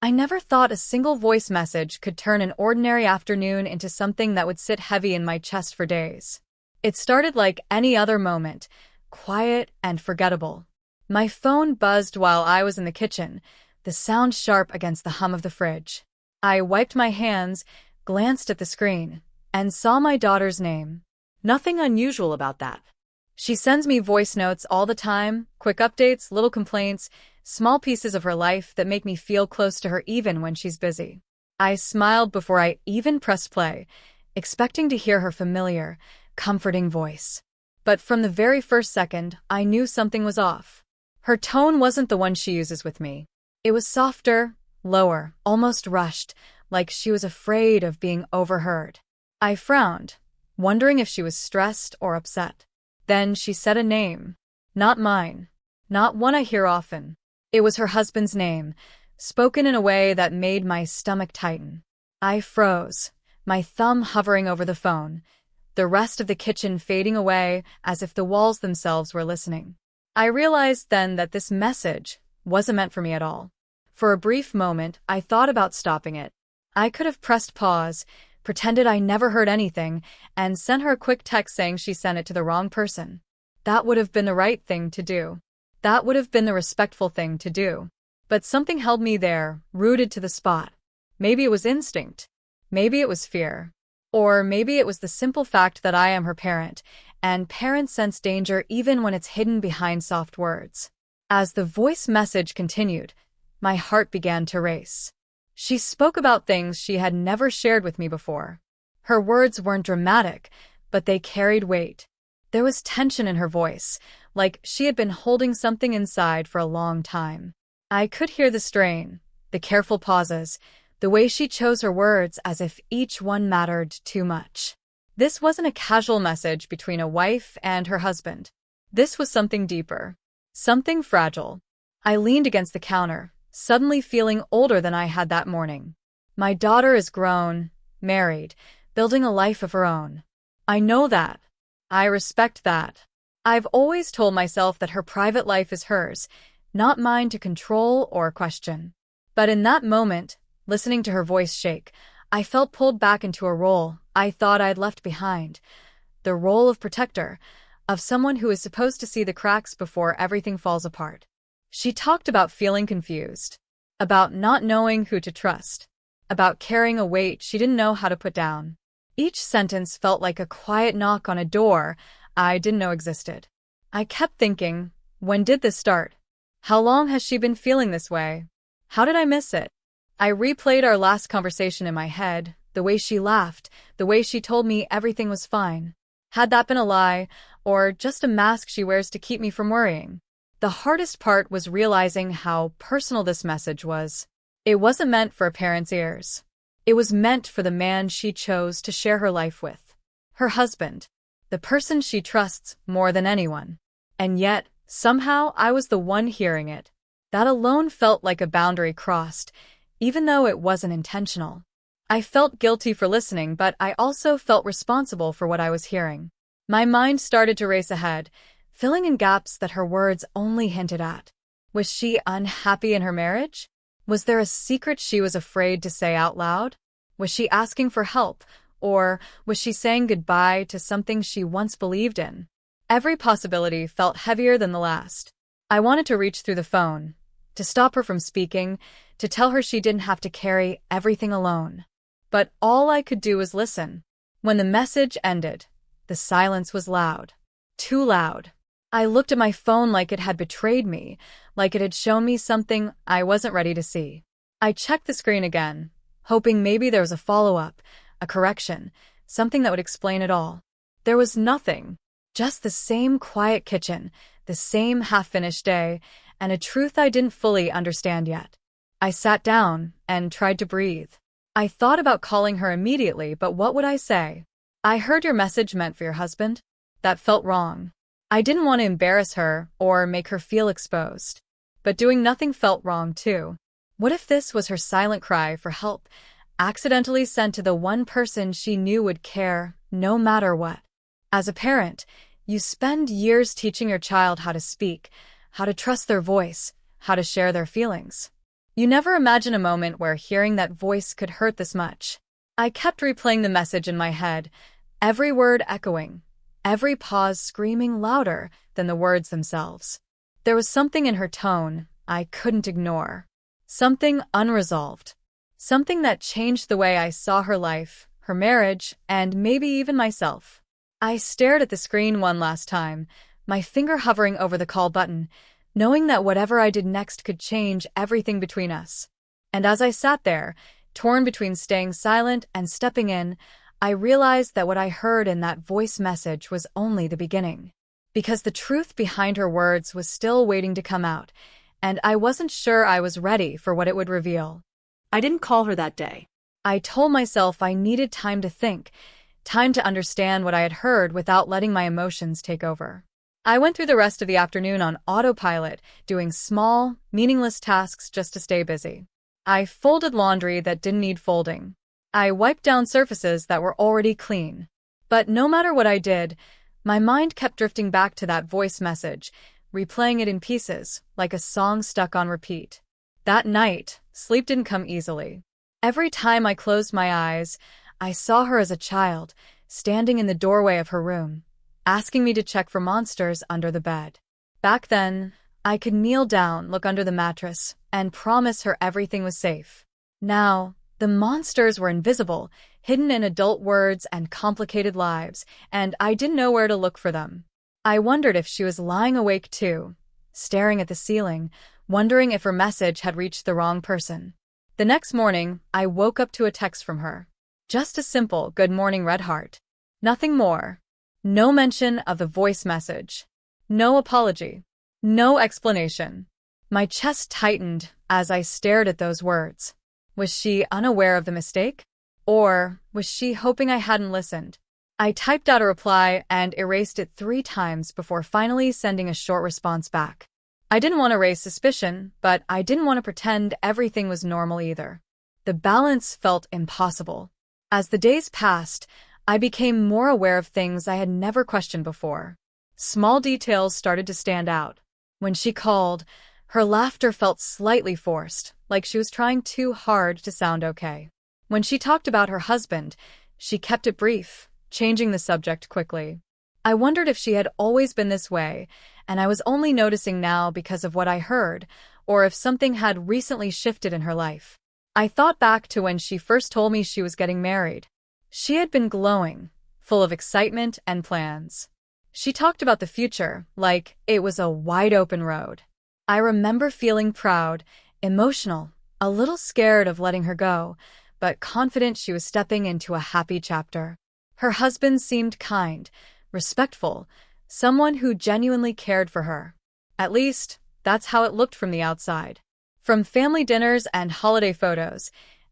I never thought a single voice message could turn an ordinary afternoon into something that would sit heavy in my chest for days. It started like any other moment, quiet and forgettable. My phone buzzed while I was in the kitchen, the sound sharp against the hum of the fridge. I wiped my hands, glanced at the screen, and saw my daughter's name. Nothing unusual about that. She sends me voice notes all the time, quick updates, little complaints, small pieces of her life that make me feel close to her even when she's busy. I smiled before I even pressed play, expecting to hear her familiar, comforting voice. But from the very first second, I knew something was off. Her tone wasn't the one she uses with me. It was softer, lower, almost rushed, like she was afraid of being overheard. I frowned, wondering if she was stressed or upset. Then she said a name. Not mine. Not one I hear often. It was her husband's name, spoken in a way that made my stomach tighten. I froze, my thumb hovering over the phone, the rest of the kitchen fading away as if the walls themselves were listening. I realized then that this message wasn't meant for me at all. For a brief moment, I thought about stopping it. I could have pressed pause, pretended I never heard anything, and sent her a quick text saying she sent it to the wrong person. That would have been the right thing to do. That would have been the respectful thing to do. But something held me there, rooted to the spot. Maybe it was instinct. Maybe it was fear. Or maybe it was the simple fact that I am her parent, and parents sense danger even when it's hidden behind soft words. As the voice message continued, my heart began to race. She spoke about things she had never shared with me before. Her words weren't dramatic, but they carried weight. There was tension in her voice, like she had been holding something inside for a long time. I could hear the strain, the careful pauses, the way she chose her words as if each one mattered too much. This wasn't a casual message between a wife and her husband. This was something deeper, something fragile. I leaned against the counter, suddenly feeling older than I had that morning. My daughter is grown, married, building a life of her own. I know that. I respect that. I've always told myself that her private life is hers, not mine to control or question. But in that moment, listening to her voice shake, I felt pulled back into a role I thought I'd left behind. The role of protector, of someone who is supposed to see the cracks before everything falls apart. She talked about feeling confused, about not knowing who to trust, about carrying a weight she didn't know how to put down. Each sentence felt like a quiet knock on a door I didn't know existed. I kept thinking, when did this start? How long has she been feeling this way? How did I miss it? I replayed our last conversation in my head, the way she laughed, the way she told me everything was fine. Had that been a lie, or just a mask she wears to keep me from worrying? The hardest part was realizing how personal this message was. It wasn't meant for a parent's ears. It was meant for the man she chose to share her life with. Her husband. The person she trusts more than anyone. And yet, somehow, I was the one hearing it. That alone felt like a boundary crossed, even though it wasn't intentional. I felt guilty for listening, but I also felt responsible for what I was hearing. My mind started to race ahead, filling in gaps that her words only hinted at. Was she unhappy in her marriage? Was there a secret she was afraid to say out loud? Was she asking for help, or was she saying goodbye to something she once believed in? Every possibility felt heavier than the last. I wanted to reach through the phone, to stop her from speaking, to tell her she didn't have to carry everything alone. But all I could do was listen. When the message ended, the silence was loud. Too loud. I looked at my phone like it had betrayed me, like it had shown me something I wasn't ready to see. I checked the screen again, hoping maybe there was a follow-up, a correction, something that would explain it all. There was nothing. Just the same quiet kitchen, the same half-finished day, and a truth I didn't fully understand yet. I sat down and tried to breathe. I thought about calling her immediately, but what would I say? I heard your message meant for your husband. That felt wrong. I didn't want to embarrass her or make her feel exposed. But doing nothing felt wrong too. What if this was her silent cry for help, accidentally sent to the one person she knew would care, no matter what? As a parent, you spend years teaching your child how to speak, how to trust their voice, how to share their feelings. You never imagine a moment where hearing that voice could hurt this much. I kept replaying the message in my head, every word echoing, every pause screaming louder than the words themselves. There was something in her tone I couldn't ignore. Something unresolved. Something that changed the way I saw her life, her marriage, and maybe even myself. I stared at the screen one last time, my finger hovering over the call button, knowing that whatever I did next could change everything between us. And as I sat there, torn between staying silent and stepping in, I realized that what I heard in that voice message was only the beginning. Because the truth behind her words was still waiting to come out, and I wasn't sure I was ready for what it would reveal. I didn't call her that day. I told myself I needed time to think, time to understand what I had heard without letting my emotions take over. I went through the rest of the afternoon on autopilot, doing small, meaningless tasks just to stay busy. I folded laundry that didn't need folding. I wiped down surfaces that were already clean. But no matter what I did, my mind kept drifting back to that voice message, replaying it in pieces, like a song stuck on repeat. That night, sleep didn't come easily. Every time I closed my eyes, I saw her as a child, standing in the doorway of her room, asking me to check for monsters under the bed. Back then, I could kneel down, look under the mattress, and promise her everything was safe. Now, the monsters were invisible, hidden in adult words and complicated lives, and I didn't know where to look for them. I wondered if she was lying awake too, staring at the ceiling, wondering if her message had reached the wrong person. The next morning, I woke up to a text from her. Just a simple "Good morning, Red Heart." Nothing more. No mention of the voice message. No apology. No explanation. My chest tightened as I stared at those words. Was she unaware of the mistake? Or was she hoping I hadn't listened? I typed out a reply and erased it 3 times before finally sending a short response back. I didn't want to raise suspicion, but I didn't want to pretend everything was normal either. The balance felt impossible. As the days passed, I became more aware of things I had never questioned before. Small details started to stand out. When she called, her laughter felt slightly forced, like she was trying too hard to sound okay. When she talked about her husband, she kept it brief, changing the subject quickly. I wondered if she had always been this way, and I was only noticing now because of what I heard, or if something had recently shifted in her life. I thought back to when she first told me she was getting married. She had been glowing, full of excitement and plans. She talked about the future like it was a wide-open road. I remember feeling proud, emotional, a little scared of letting her go, but confident she was stepping into a happy chapter. Her husband seemed kind, respectful, someone who genuinely cared for her. At least, that's how it looked from the outside. From family dinners and holiday photos,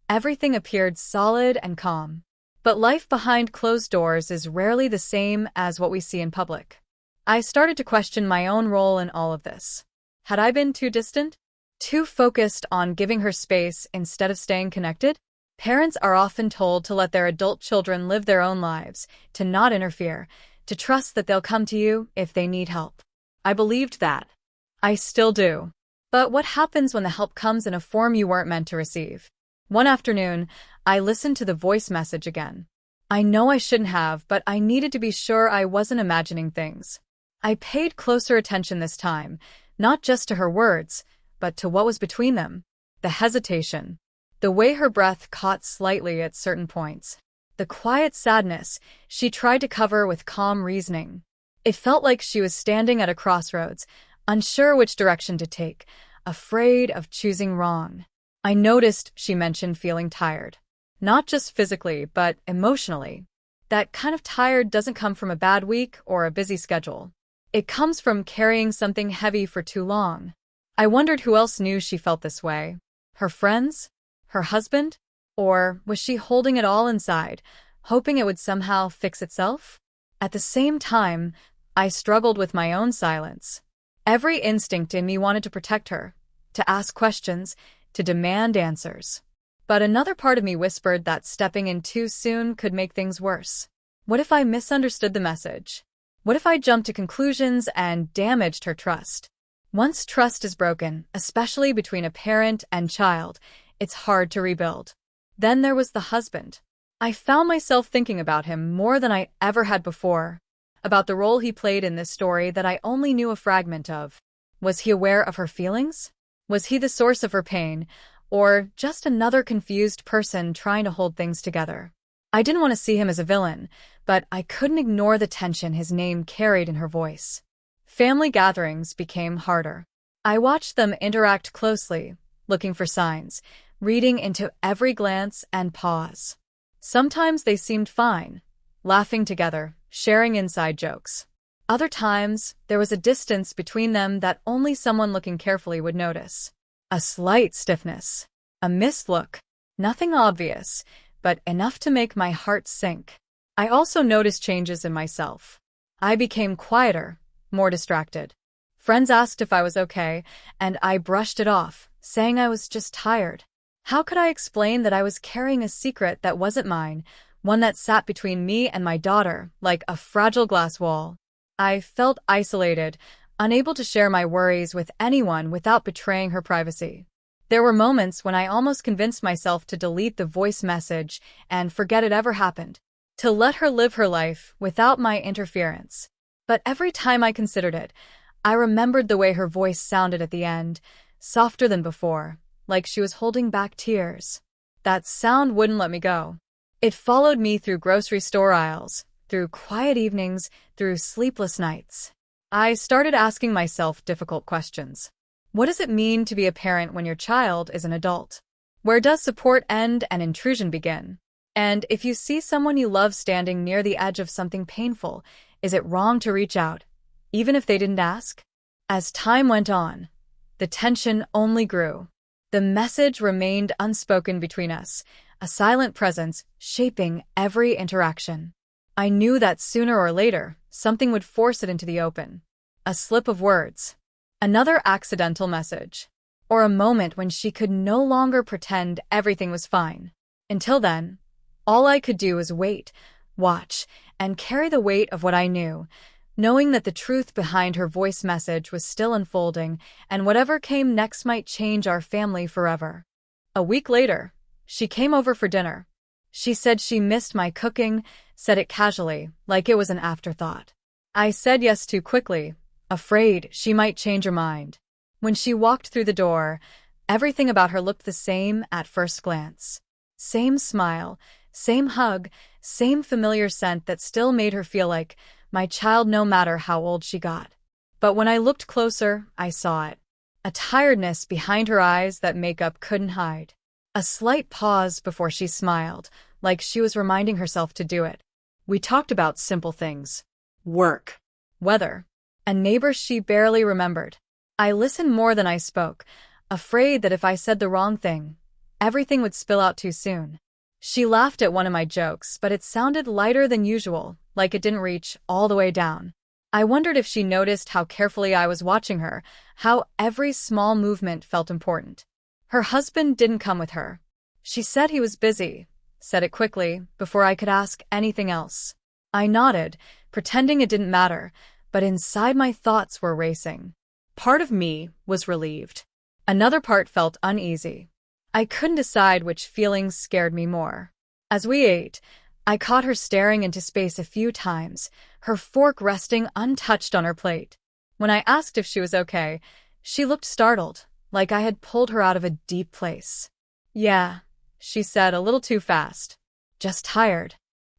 everything appeared solid and calm. But life behind closed doors is rarely the same as what we see in public. I started to question my own role in all of this. Had I been too distant? Too focused on giving her space instead of staying connected? Parents are often told to let their adult children live their own lives, to not interfere, to trust that they'll come to you if they need help. I believed that. I still do. But what happens when the help comes in a form you weren't meant to receive? One afternoon, I listened to the voice message again. I know I shouldn't have, but I needed to be sure I wasn't imagining things. I paid closer attention this time, not just to her words, but to what was between them. The hesitation. The way her breath caught slightly at certain points. The quiet sadness she tried to cover with calm reasoning. It felt like she was standing at a crossroads, unsure which direction to take, afraid of choosing wrong. I noticed she mentioned feeling tired. Not just physically, but emotionally. That kind of tired doesn't come from a bad week or a busy schedule. It comes from carrying something heavy for too long. I wondered who else knew she felt this way. Her friends? Her husband? Or was she holding it all inside, hoping it would somehow fix itself? At the same time, I struggled with my own silence. Every instinct in me wanted to protect her, to ask questions, to demand answers. But another part of me whispered that stepping in too soon could make things worse. What if I misunderstood the message? What if I jumped to conclusions and damaged her trust? Once trust is broken, especially between a parent and child, it's hard to rebuild. Then there was the husband. I found myself thinking about him more than I ever had before, about the role he played in this story that I only knew a fragment of. Was he aware of her feelings? Was he the source of her pain, or just another confused person trying to hold things together? I didn't want to see him as a villain, but I couldn't ignore the tension his name carried in her voice. Family gatherings became harder. I watched them interact closely, looking for signs, reading into every glance and pause. Sometimes they seemed fine, laughing together, sharing inside jokes. Other times, there was a distance between them that only someone looking carefully would notice. A slight stiffness, a missed look, nothing obvious, but enough to make my heart sink. I also noticed changes in myself. I became quieter, more distracted. Friends asked if I was okay, and I brushed it off, saying I was just tired. How could I explain that I was carrying a secret that wasn't mine, one that sat between me and my daughter, like a fragile glass wall? I felt isolated, unable to share my worries with anyone without betraying her privacy. There were moments when I almost convinced myself to delete the voice message and forget it ever happened, to let her live her life without my interference. But every time I considered it, I remembered the way her voice sounded at the end, softer than before, like she was holding back tears. That sound wouldn't let me go. It followed me through grocery store aisles, through quiet evenings, through sleepless nights. I started asking myself difficult questions. What does it mean to be a parent when your child is an adult? Where does support end and intrusion begin? And if you see someone you love standing near the edge of something painful, is it wrong to reach out, even if they didn't ask? As time went on, the tension only grew. The message remained unspoken between us, a silent presence shaping every interaction. I knew that sooner or later, something would force it into the open. A slip of words, another accidental message, or a moment when she could no longer pretend everything was fine. Until then, all I could do was wait, watch, and carry the weight of what I knew, knowing that the truth behind her voice message was still unfolding, and whatever came next might change our family forever. A week later, she came over for dinner. She said she missed my cooking, said it casually, like it was an afterthought. I said yes too quickly, afraid she might change her mind. When she walked through the door, everything about her looked the same at first glance. Same smile, same hug, same familiar scent that still made her feel like my child no matter how old she got. But when I looked closer, I saw it. A tiredness behind her eyes that makeup couldn't hide. A slight pause before she smiled, like she was reminding herself to do it. We talked about simple things. Work, weather, and neighbors she barely remembered. I listened more than I spoke, afraid that if I said the wrong thing, everything would spill out too soon. She laughed at one of my jokes, but it sounded lighter than usual, like it didn't reach all the way down. I wondered if she noticed how carefully I was watching her, how every small movement felt important. Her husband didn't come with her. She said he was busy, said it quickly, before I could ask anything else. I nodded, pretending it didn't matter, but inside my thoughts were racing. Part of me was relieved. Another part felt uneasy. I couldn't decide which feelings scared me more. As we ate, I caught her staring into space a few times, her fork resting untouched on her plate. When I asked if she was okay, she looked startled, like I had pulled her out of a deep place. Yeah, she said a little too fast. Just tired.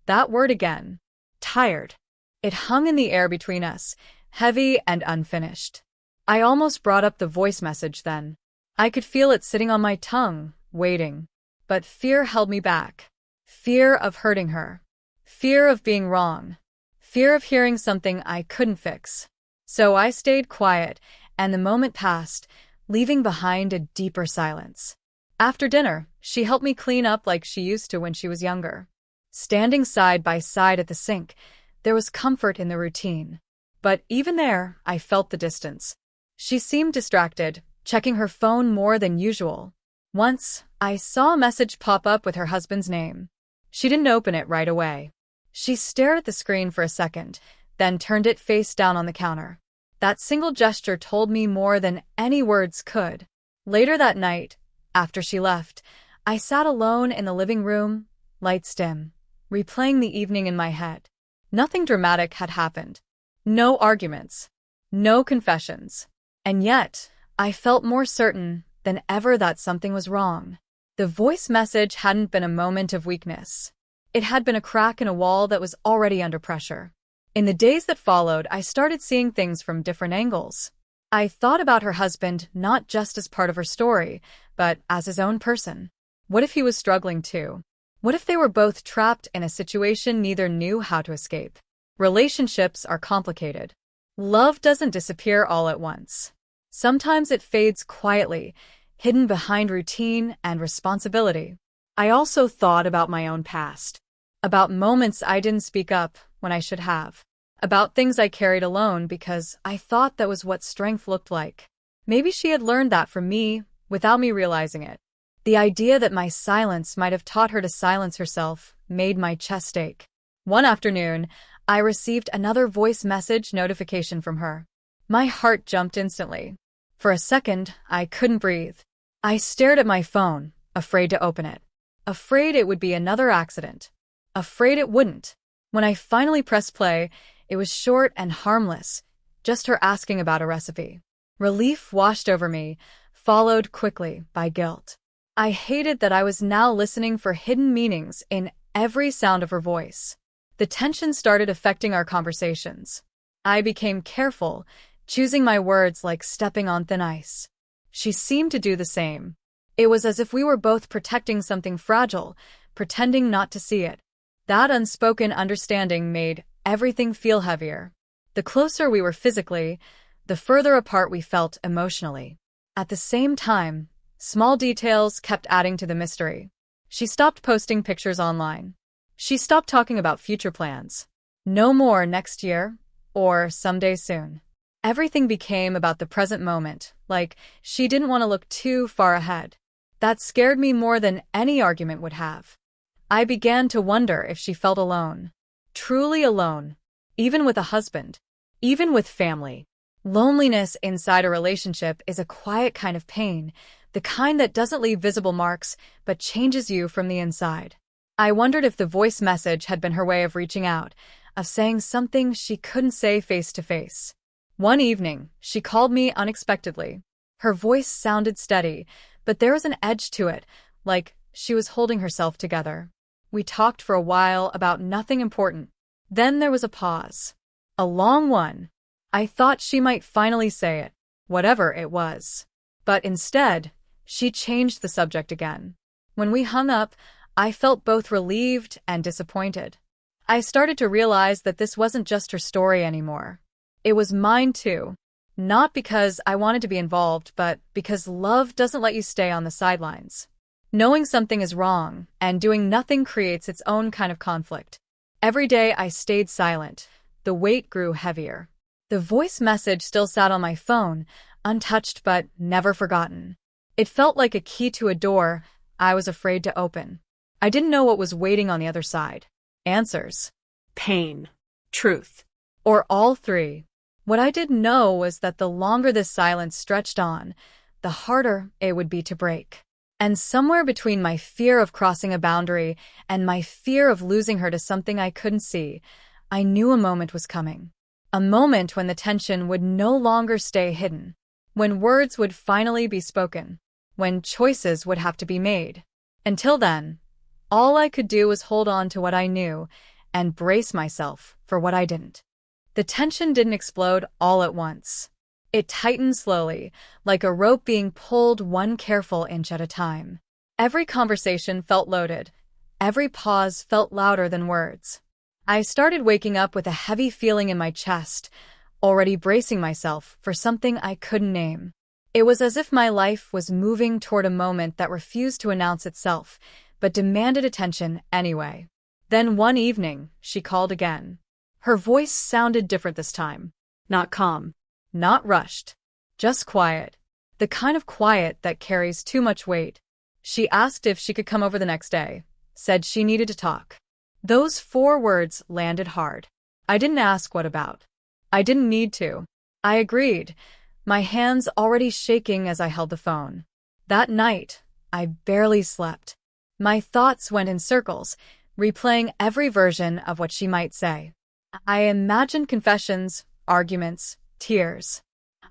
That word again. Tired. It hung in the air between us, heavy and unfinished. I almost brought up the voice message then. I could feel it sitting on my tongue, waiting. But fear held me back. Fear of hurting her. Fear of being wrong. Fear of hearing something I couldn't fix. So I stayed quiet, and the moment passed, leaving behind a deeper silence. After dinner, she helped me clean up like she used to when she was younger. Standing side by side at the sink, there was comfort in the routine. But even there, I felt the distance. She seemed distracted, checking her phone more than usual. Once, I saw a message pop up with her husband's name. She didn't open it right away. She stared at the screen for a second, then turned it face down on the counter. That single gesture told me more than any words could. Later that night, after she left, I sat alone in the living room, lights dim, replaying the evening in my head. Nothing dramatic had happened. No arguments. No confessions. And yet, I felt more certain than ever that something was wrong. The voice message hadn't been a moment of weakness. It had been a crack in a wall that was already under pressure. In the days that followed, I started seeing things from different angles. I thought about her husband not just as part of her story, but as his own person. What if he was struggling too? What if they were both trapped in a situation neither knew how to escape? Relationships are complicated. Love doesn't disappear all at once. Sometimes it fades quietly, hidden behind routine and responsibility. I also thought about my own past, about moments I didn't speak up when I should have, about things I carried alone because I thought that was what strength looked like. Maybe she had learned that from me without me realizing it. The idea that my silence might have taught her to silence herself made my chest ache. One afternoon, I received another voice message notification from her. My heart jumped instantly. For a second, I couldn't breathe. I stared at my phone, afraid to open it. Afraid it would be another accident. Afraid it wouldn't. When I finally pressed play, it was short and harmless, just her asking about a recipe. Relief washed over me, followed quickly by guilt. I hated that I was now listening for hidden meanings in every sound of her voice. The tension started affecting our conversations. I became careful, choosing my words like stepping on thin ice. She seemed to do the same. It was as if we were both protecting something fragile, pretending not to see it. That unspoken understanding made everything feel heavier. The closer we were physically, the further apart we felt emotionally. At the same time, small details kept adding to the mystery. She stopped posting pictures online. She stopped talking about future plans. No more next year, or someday soon. Everything became about the present moment, like she didn't want to look too far ahead. That scared me more than any argument would have. I began to wonder if she felt alone. Truly alone. Even with a husband. Even with family. Loneliness inside a relationship is a quiet kind of pain, the kind that doesn't leave visible marks, but changes you from the inside. I wondered if the voice message had been her way of reaching out, of saying something she couldn't say face to face. One evening, she called me unexpectedly. Her voice sounded steady, but there was an edge to it, like she was holding herself together. We talked for a while about nothing important. Then there was a pause. A long one. I thought she might finally say it, whatever it was. But instead, she changed the subject again. When we hung up, I felt both relieved and disappointed. I started to realize that this wasn't just her story anymore. It was mine too. Not because I wanted to be involved, but because love doesn't let you stay on the sidelines. Knowing something is wrong and doing nothing creates its own kind of conflict. Every day I stayed silent. The weight grew heavier. The voice message still sat on my phone, untouched but never forgotten. It felt like a key to a door I was afraid to open. I didn't know what was waiting on the other side. Answers. Pain. Truth. Or all three. What I did know was that the longer this silence stretched on, the harder it would be to break. And somewhere between my fear of crossing a boundary and my fear of losing her to something I couldn't see, I knew a moment was coming. A moment when the tension would no longer stay hidden. When words would finally be spoken. When choices would have to be made. Until then, all I could do was hold on to what I knew and brace myself for what I didn't. The tension didn't explode all at once. It tightened slowly, like a rope being pulled one careful inch at a time. Every conversation felt loaded. Every pause felt louder than words. I started waking up with a heavy feeling in my chest, already bracing myself for something I couldn't name. It was as if my life was moving toward a moment that refused to announce itself, but demanded attention anyway. Then one evening, she called again. Her voice sounded different this time. Not calm. Not rushed. Just quiet. The kind of quiet that carries too much weight. She asked if she could come over the next day. Said she needed to talk. Those 4 words landed hard. I didn't ask what about. I didn't need to. I agreed, my hands already shaking as I held the phone. That night, I barely slept. My thoughts went in circles, replaying every version of what she might say. I imagined confessions, arguments, tears.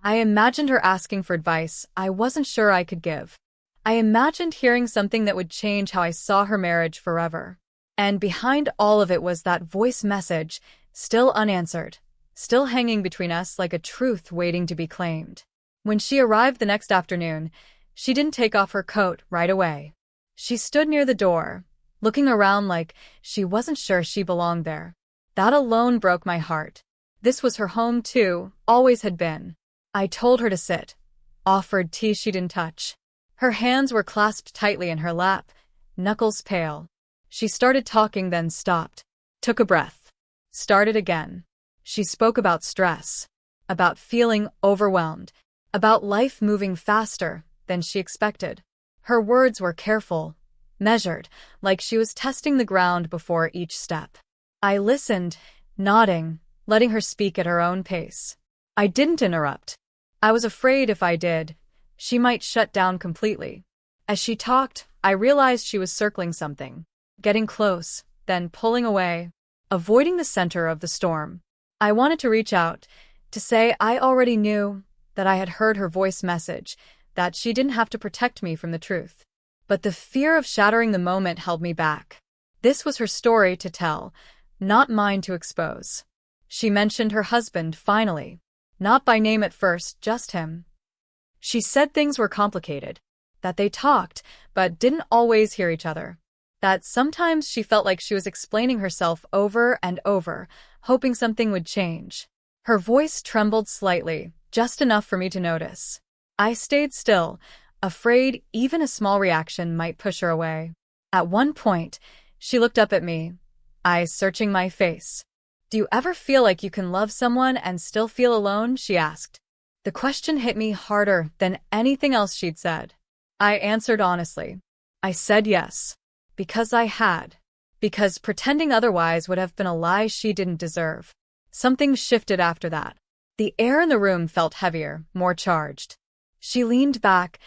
I imagined her asking for advice I wasn't sure I could give. I imagined hearing something that would change how I saw her marriage forever. And behind all of it was that voice message, still unanswered, still hanging between us like a truth waiting to be claimed. When she arrived the next afternoon, she didn't take off her coat right away. She stood near the door, looking around like she wasn't sure she belonged there. That alone broke my heart. This was her home too, always had been. I told her to sit, offered tea she didn't touch. Her hands were clasped tightly in her lap, knuckles pale. She started talking, then stopped, took a breath, started again. She spoke about stress, about feeling overwhelmed, about life moving faster than she expected. Her words were careful, measured, like she was testing the ground before each step. I listened, nodding, letting her speak at her own pace. I didn't interrupt. I was afraid if I did, she might shut down completely. As she talked, I realized she was circling something, getting close, then pulling away, avoiding the center of the storm. I wanted to reach out, to say I already knew, that I had heard her voice message, that she didn't have to protect me from the truth. But the fear of shattering the moment held me back. This was her story to tell, not mine to expose. She mentioned her husband, finally. Not by name at first, just him. She said things were complicated, that they talked, but didn't always hear each other. That sometimes she felt like she was explaining herself over and over, hoping something would change. Her voice trembled slightly, just enough for me to notice. I stayed still, afraid even a small reaction might push her away. At one point, she looked up at me, eyes searching my face. "Do you ever feel like you can love someone and still feel alone?" she asked. The question hit me harder than anything else she'd said. I answered honestly. I said yes. Because I had. Because pretending otherwise would have been a lie she didn't deserve. Something shifted after that. The air in the room felt heavier, more charged. She leaned back,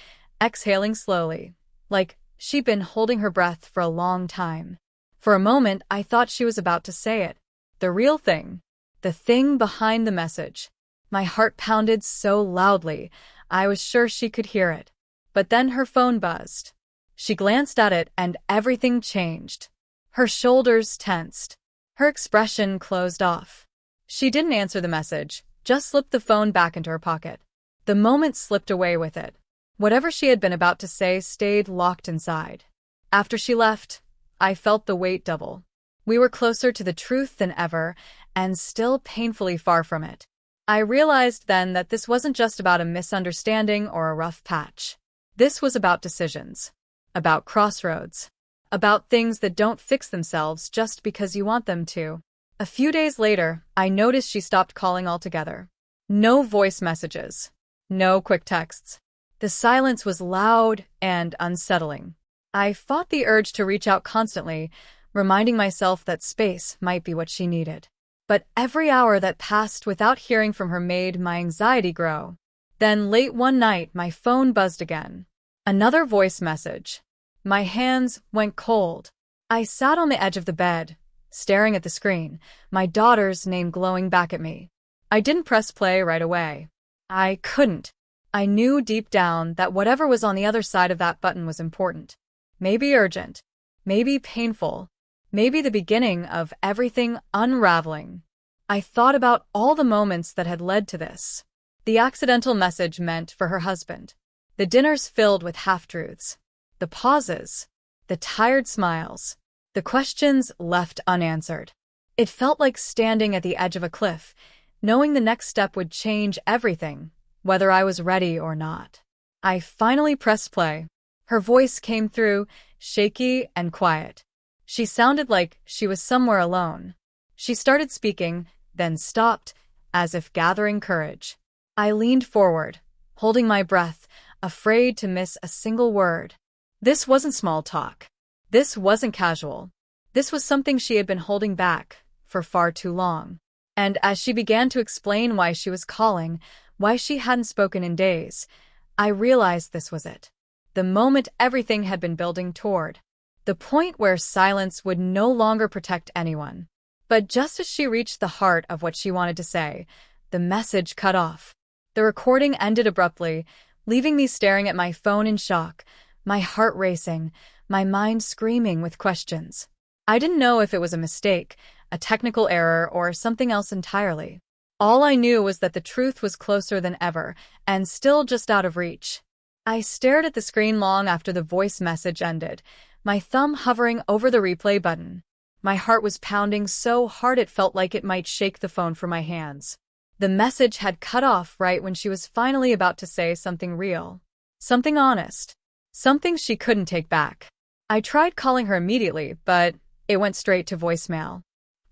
exhaling slowly, like she'd been holding her breath for a long time. For a moment, I thought she was about to say it. The real thing. The thing behind the message. My heart pounded so loudly, I was sure she could hear it. But then her phone buzzed. She glanced at it and everything changed. Her shoulders tensed. Her expression closed off. She didn't answer the message, just slipped the phone back into her pocket. The moment slipped away with it. Whatever she had been about to say stayed locked inside. After she left, I felt the weight double. We were closer to the truth than ever, and still painfully far from it. I realized then that this wasn't just about a misunderstanding or a rough patch. This was about decisions. About crossroads. About things that don't fix themselves just because you want them to. A few days later, I noticed she stopped calling altogether. No voice messages. No quick texts. The silence was loud and unsettling. I fought the urge to reach out constantly, reminding myself that space might be what she needed. But every hour that passed without hearing from her made my anxiety grow. Then late one night, my phone buzzed again. Another voice message. My hands went cold. I sat on the edge of the bed, staring at the screen, my daughter's name glowing back at me. I didn't press play right away. I couldn't. I knew deep down that whatever was on the other side of that button was important. Maybe urgent. Maybe painful. Maybe the beginning of everything unraveling. I thought about all the moments that had led to this. The accidental message meant for her husband. The dinners filled with half-truths. The pauses. The tired smiles. The questions left unanswered. It felt like standing at the edge of a cliff, knowing the next step would change everything, whether I was ready or not. I finally pressed play. Her voice came through, shaky and quiet. She sounded like she was somewhere alone. She started speaking, then stopped, as if gathering courage. I leaned forward, holding my breath, afraid to miss a single word. This wasn't small talk. This wasn't casual. This was something she had been holding back for far too long. And as she began to explain why she was calling, why she hadn't spoken in days, I realized this was it. The moment everything had been building toward. The point where silence would no longer protect anyone. But just as she reached the heart of what she wanted to say, the message cut off. The recording ended abruptly, leaving me staring at my phone in shock, my heart racing, my mind screaming with questions. I didn't know if it was a mistake, a technical error, or something else entirely. All I knew was that the truth was closer than ever, and still just out of reach. I stared at the screen long after the voice message ended, my thumb hovering over the replay button. My heart was pounding so hard it felt like it might shake the phone from my hands. The message had cut off right when she was finally about to say something real. Something honest. Something she couldn't take back. I tried calling her immediately, but it went straight to voicemail.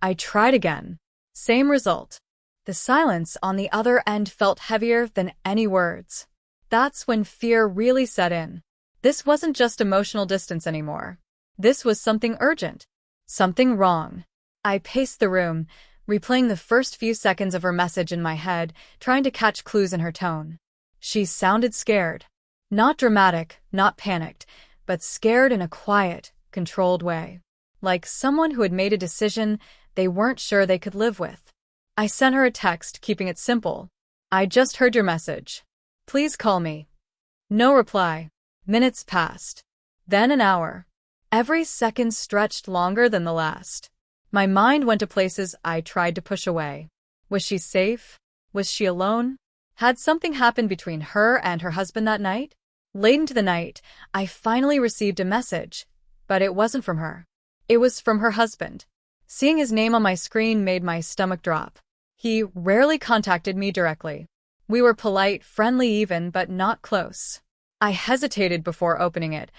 I tried again. Same result. The silence on the other end felt heavier than any words. That's when fear really set in. This wasn't just emotional distance anymore. This was something urgent. Something wrong. I paced the room, replaying the first few seconds of her message in my head, trying to catch clues in her tone. She sounded scared. Not dramatic, not panicked, but scared in a quiet, controlled way. Like someone who had made a decision they weren't sure they could live with. I sent her a text, keeping it simple. I just heard your message. Please call me. No reply. Minutes passed. Then an hour. Every second stretched longer than the last. My mind went to places I tried to push away. Was she safe? Was she alone? Had something happened between her and her husband that night? Late into the night, I finally received a message, but it wasn't from her. It was from her husband. Seeing his name on my screen made my stomach drop. He rarely contacted me directly. We were polite, friendly even, but not close. I hesitated before opening it,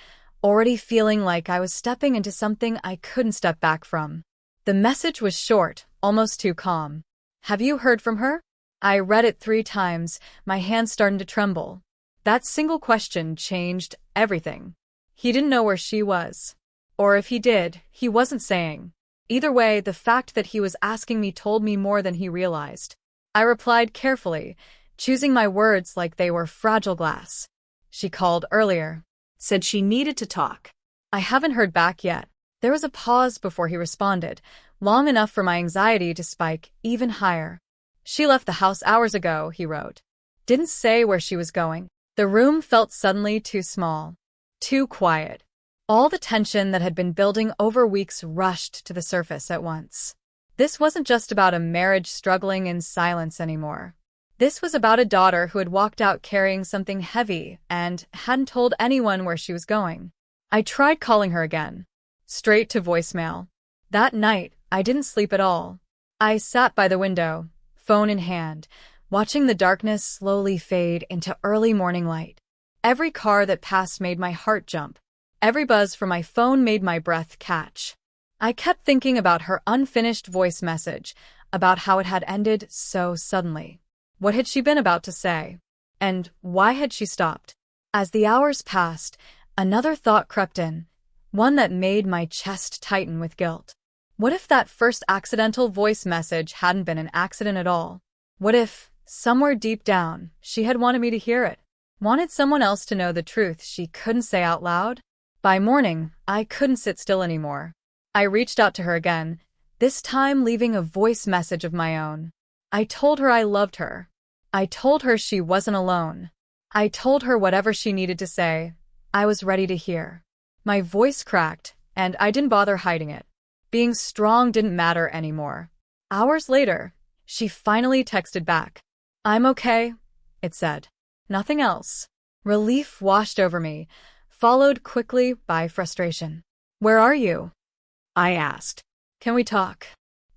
already feeling like I was stepping into something I couldn't step back from. The message was short, almost too calm. Have you heard from her? I read it 3 times, my hands starting to tremble. That single question changed everything. He didn't know where she was. Or if he did, he wasn't saying. Either way, the fact that he was asking me told me more than he realized. I replied carefully, choosing my words like they were fragile glass. She called earlier. Said she needed to talk. I haven't heard back yet. There was a pause before he responded, long enough for my anxiety to spike even higher. She left the house hours ago, he wrote. Didn't say where she was going. The room felt suddenly too small. Too quiet. All the tension that had been building over weeks rushed to the surface at once. This wasn't just about a marriage struggling in silence anymore. This was about a daughter who had walked out carrying something heavy and hadn't told anyone where she was going. I tried calling her again. Straight to voicemail. That night, I didn't sleep at all. I sat by the window, phone in hand, watching the darkness slowly fade into early morning light. Every car that passed made my heart jump. Every buzz from my phone made my breath catch. I kept thinking about her unfinished voice message, about how it had ended so suddenly. What had she been about to say? And why had she stopped? As the hours passed, another thought crept in, one that made my chest tighten with guilt. What if that first accidental voice message hadn't been an accident at all? What if, somewhere deep down, she had wanted me to hear it? Wanted someone else to know the truth she couldn't say out loud? By morning, I couldn't sit still anymore. I reached out to her again, this time leaving a voice message of my own. I told her I loved her. I told her she wasn't alone. I told her whatever she needed to say, I was ready to hear. My voice cracked, and I didn't bother hiding it. Being strong didn't matter anymore. Hours later, she finally texted back. I'm okay, it said. Nothing else. Relief washed over me, followed quickly by frustration. Where are you? I asked. Can we talk?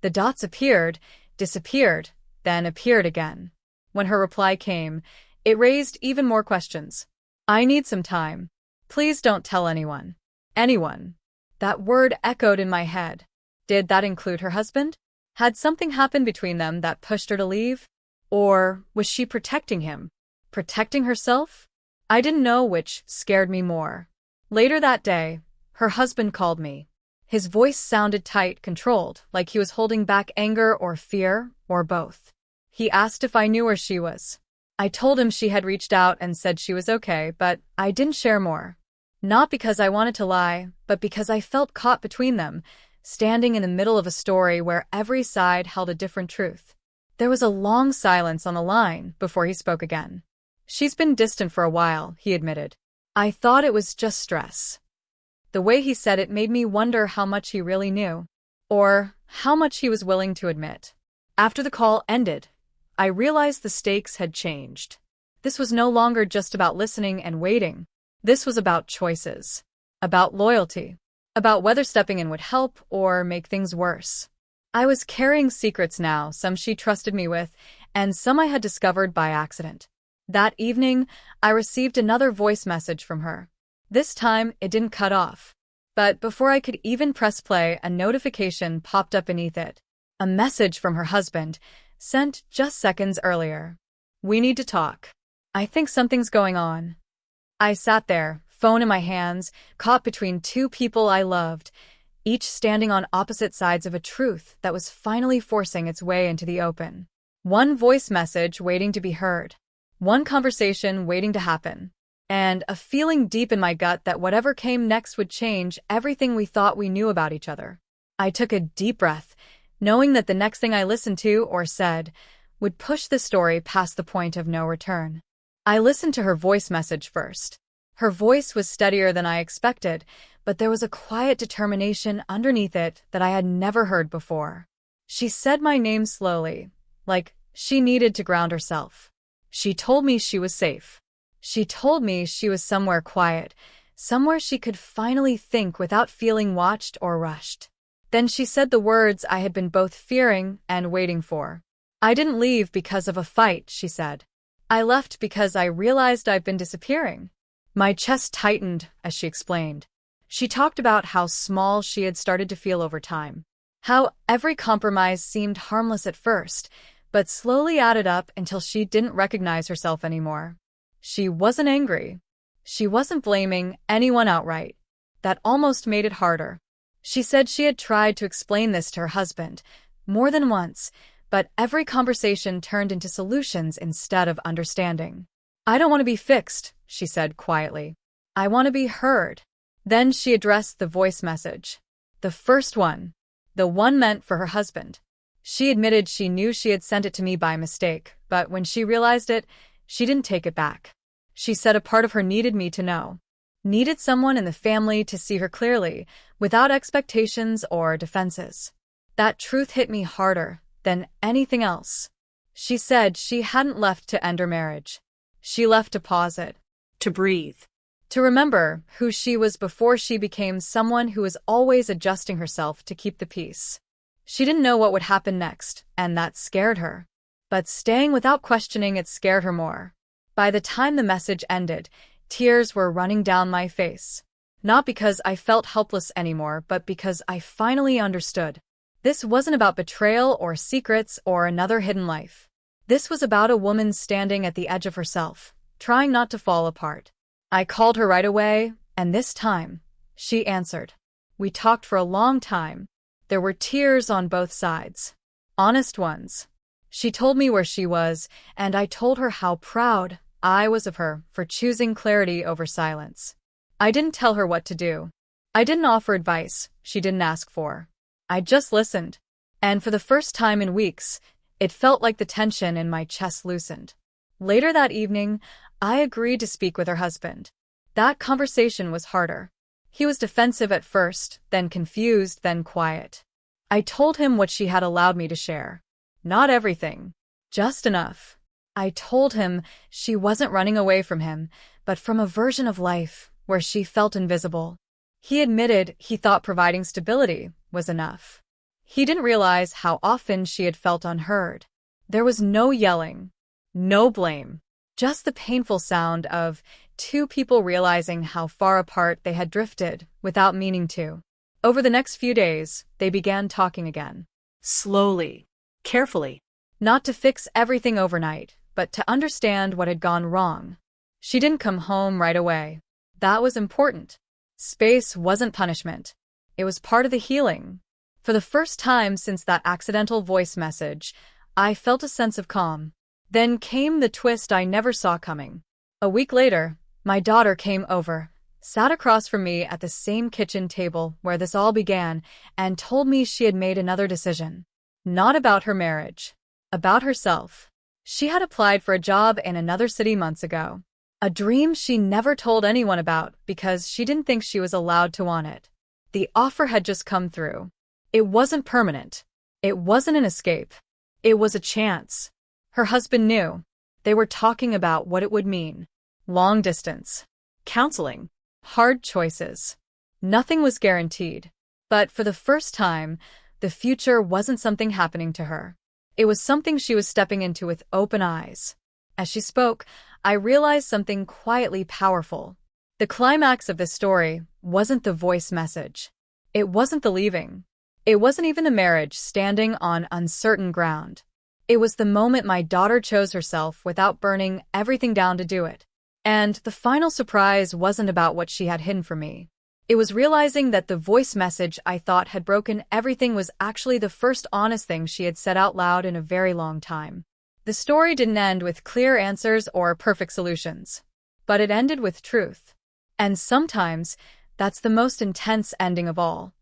The dots appeared, disappeared, then appeared again. When her reply came, it raised even more questions. I need some time. Please don't tell anyone. Anyone. That word echoed in my head. Did that include her husband? Had something happened between them that pushed her to leave? Or was she protecting him? Protecting herself? I didn't know which scared me more. Later that day, her husband called me. His voice sounded tight, controlled, like he was holding back anger or fear or both. He asked if I knew where she was. I told him she had reached out and said she was okay, but I didn't share more. Not because I wanted to lie, but because I felt caught between them, standing in the middle of a story where every side held a different truth. There was a long silence on the line before he spoke again. "She's been distant for a while," he admitted. I thought it was just stress. The way he said it made me wonder how much he really knew, or how much he was willing to admit. After the call ended, I realized the stakes had changed. This was no longer just about listening and waiting. This was about choices, about loyalty, about whether stepping in would help or make things worse. I was carrying secrets now, some she trusted me with, and some I had discovered by accident. That evening, I received another voice message from her. This time, it didn't cut off. But before I could even press play, a notification popped up beneath it. A message from her husband, sent just seconds earlier. "We need to talk. I think something's going on." I sat there, phone in my hands, caught between two people I loved, each standing on opposite sides of a truth that was finally forcing its way into the open. One voice message waiting to be heard. One conversation waiting to happen. And a feeling deep in my gut that whatever came next would change everything we thought we knew about each other. I took a deep breath, knowing that the next thing I listened to or said would push the story past the point of no return. I listened to her voice message first. Her voice was steadier than I expected, but there was a quiet determination underneath it that I had never heard before. She said my name slowly, like she needed to ground herself. She told me she was safe. She told me she was somewhere quiet, somewhere she could finally think without feeling watched or rushed. Then she said the words I had been both fearing and waiting for. "I didn't leave because of a fight," she said. "I left because I realized I've been disappearing." My chest tightened as she explained. She talked about how small she had started to feel over time, how every compromise seemed harmless at first, but slowly added up until she didn't recognize herself anymore. She wasn't angry. She wasn't blaming anyone outright. That almost made it harder. She said she had tried to explain this to her husband more than once, but every conversation turned into solutions instead of understanding. "I don't want to be fixed," she said quietly. "I want to be heard." Then she addressed the voice message. The first one. The one meant for her husband. She admitted she knew she had sent it to me by mistake, but when she realized it, she didn't take it back. She said a part of her needed me to know. Needed someone in the family to see her clearly, without expectations or defenses. That truth hit me harder than anything else. She said she hadn't left to end her marriage. She left to pause it. To breathe. To remember who she was before she became someone who was always adjusting herself to keep the peace. She didn't know what would happen next, and that scared her. But staying without questioning it scared her more. By the time the message ended, tears were running down my face. Not because I felt helpless anymore, but because I finally understood. This wasn't about betrayal or secrets or another hidden life. This was about a woman standing at the edge of herself, trying not to fall apart. I called her right away, and this time, she answered. We talked for a long time. There were tears on both sides. Honest ones. She told me where she was, and I told her how proud I was of her for choosing clarity over silence. I didn't tell her what to do. I didn't offer advice she didn't ask for. I just listened. And for the first time in weeks, it felt like the tension in my chest loosened. Later that evening, I agreed to speak with her husband. That conversation was harder. He was defensive at first, then confused, then quiet. I told him what she had allowed me to share. Not everything. Just enough. I told him she wasn't running away from him, but from a version of life where she felt invisible. He admitted he thought providing stability was enough. He didn't realize how often she had felt unheard. There was no yelling, no blame, just the painful sound of two people realizing how far apart they had drifted without meaning to. Over the next few days, they began talking again. Slowly, carefully. Not to fix everything overnight, but to understand what had gone wrong. She didn't come home right away. That was important. Space wasn't punishment. It was part of the healing. For the first time since that accidental voice message, I felt a sense of calm. Then came the twist I never saw coming. A week later, my daughter came over, sat across from me at the same kitchen table where this all began, and told me she had made another decision. Not about her marriage. About herself. She had applied for a job in another city months ago. A dream she never told anyone about because she didn't think she was allowed to want it. The offer had just come through. It wasn't permanent. It wasn't an escape. It was a chance. Her husband knew. They were talking about what it would mean. Long distance. Counseling. Hard choices. Nothing was guaranteed. But for the first time, the future wasn't something happening to her. It was something she was stepping into with open eyes. As she spoke, I realized something quietly powerful. The climax of this story wasn't the voice message. It wasn't the leaving. It wasn't even the marriage standing on uncertain ground. It was the moment my daughter chose herself without burning everything down to do it. And the final surprise wasn't about what she had hidden from me. It was realizing that the voice message I thought had broken everything was actually the first honest thing she had said out loud in a very long time. The story didn't end with clear answers or perfect solutions, but it ended with truth. And sometimes, that's the most intense ending of all.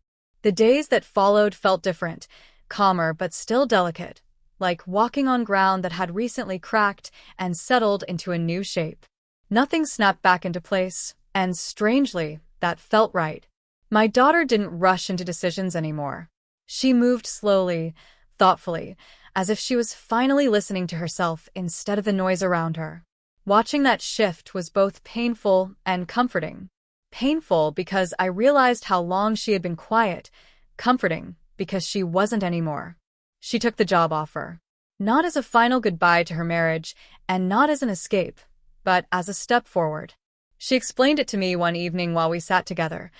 The days that followed felt different, calmer but still delicate, like walking on ground that had recently cracked and settled into a new shape. Nothing snapped back into place, and strangely, that felt right. My daughter didn't rush into decisions anymore. She moved slowly, thoughtfully, as if she was finally listening to herself instead of the noise around her. Watching that shift was both painful and comforting. Painful because I realized how long she had been quiet, comforting because she wasn't anymore. She took the job offer, not as a final goodbye to her marriage, and not as an escape, but as a step forward. She explained it to me one evening while we sat together,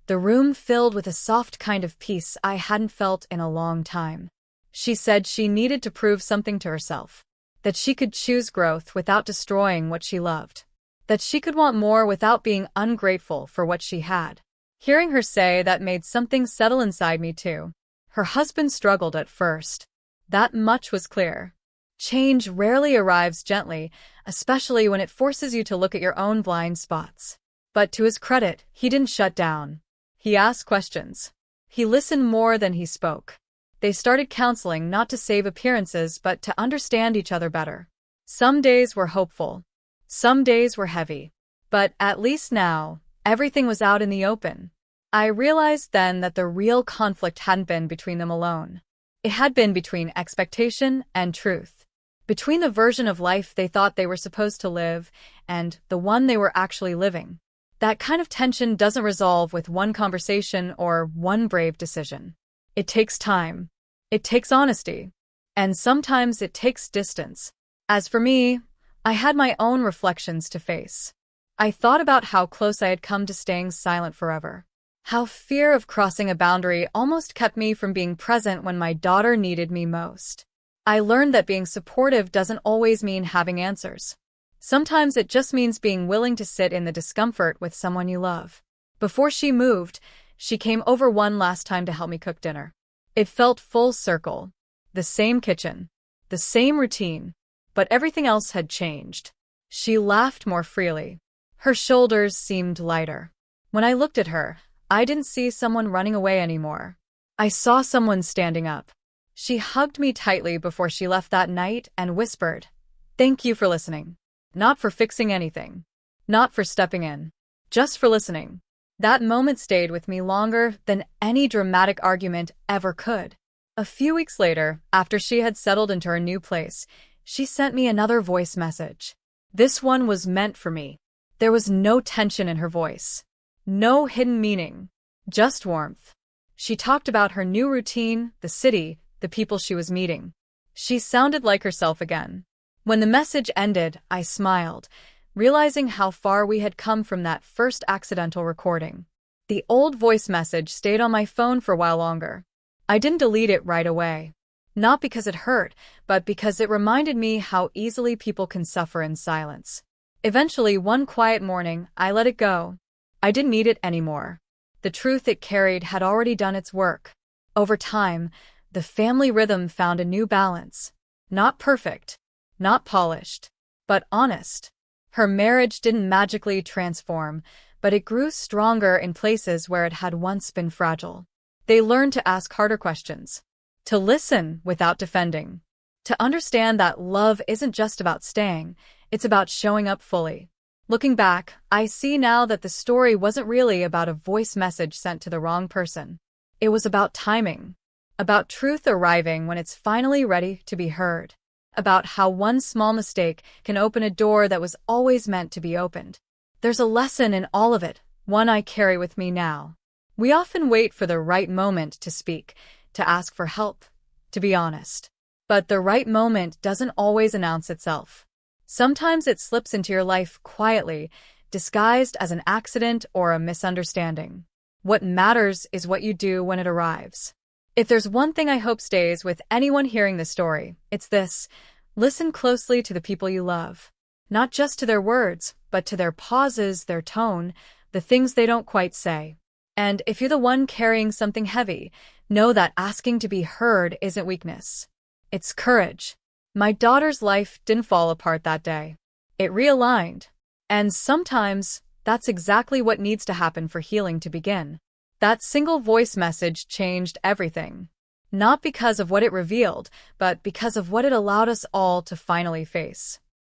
the room filled with a soft kind of peace I hadn't felt in a long time. She said she needed to prove something to herself, that she could choose growth without destroying what she loved, that she could want more without being ungrateful for what she had. Hearing her say that made something settle inside me too. Her husband struggled at first. That much was clear. Change rarely arrives gently, especially when it forces you to look at your own blind spots. But to his credit, he didn't shut down. He asked questions. He listened more than he spoke. They started counseling not to save appearances but to understand each other better. Some days were hopeful. Some days were heavy. But at least now, everything was out in the open. I realized then that the real conflict hadn't been between them alone. It had been between expectation and truth. Between the version of life they thought they were supposed to live and the one they were actually living. That kind of tension doesn't resolve with one conversation or one brave decision. It takes time. It takes honesty. And sometimes it takes distance. As for me, I had my own reflections to face. I thought about how close I had come to staying silent forever. How fear of crossing a boundary almost kept me from being present when my daughter needed me most. I learned that being supportive doesn't always mean having answers. Sometimes it just means being willing to sit in the discomfort with someone you love. Before she moved, she came over one last time to help me cook dinner. It felt full circle. The same kitchen. The same routine. But everything else had changed. She laughed more freely. Her shoulders seemed lighter. When I looked at her, I didn't see someone running away anymore. I saw someone standing up. She hugged me tightly before she left that night and whispered, "Thank you for listening. Not for fixing anything. Not for stepping in. Just for listening." That moment stayed with me longer than any dramatic argument ever could. A few weeks later, after she had settled into her new place, she sent me another voice message. This one was meant for me. There was no tension in her voice. No hidden meaning. Just warmth. She talked about her new routine, the city, the people she was meeting. She sounded like herself again. When the message ended, I smiled, realizing how far we had come from that first accidental recording. The old voice message stayed on my phone for a while longer. I didn't delete it right away. Not because it hurt, but because it reminded me how easily people can suffer in silence. Eventually, one quiet morning, I let it go. I didn't need it anymore. The truth it carried had already done its work. Over time, the family rhythm found a new balance. Not perfect, not polished, but honest. Her marriage didn't magically transform, but it grew stronger in places where it had once been fragile. They learned to ask harder questions, to listen without defending, to understand that love isn't just about staying, it's about showing up fully. Looking back, I see now that the story wasn't really about a voice message sent to the wrong person. It was about timing, about truth arriving when it's finally ready to be heard, about how one small mistake can open a door that was always meant to be opened. There's a lesson in all of it, one I carry with me now. We often wait for the right moment to speak, to ask for help, to be honest. But the right moment doesn't always announce itself. Sometimes it slips into your life quietly, disguised as an accident or a misunderstanding. What matters is what you do when it arrives. If there's one thing I hope stays with anyone hearing this story, it's this: listen closely to the people you love. Not just to their words, but to their pauses, their tone, the things they don't quite say. And if you're the one carrying something heavy, know that asking to be heard isn't weakness. It's courage. My daughter's life didn't fall apart that day. It realigned. And sometimes, that's exactly what needs to happen for healing to begin. That single voice message changed everything. Not because of what it revealed, but because of what it allowed us all to finally face.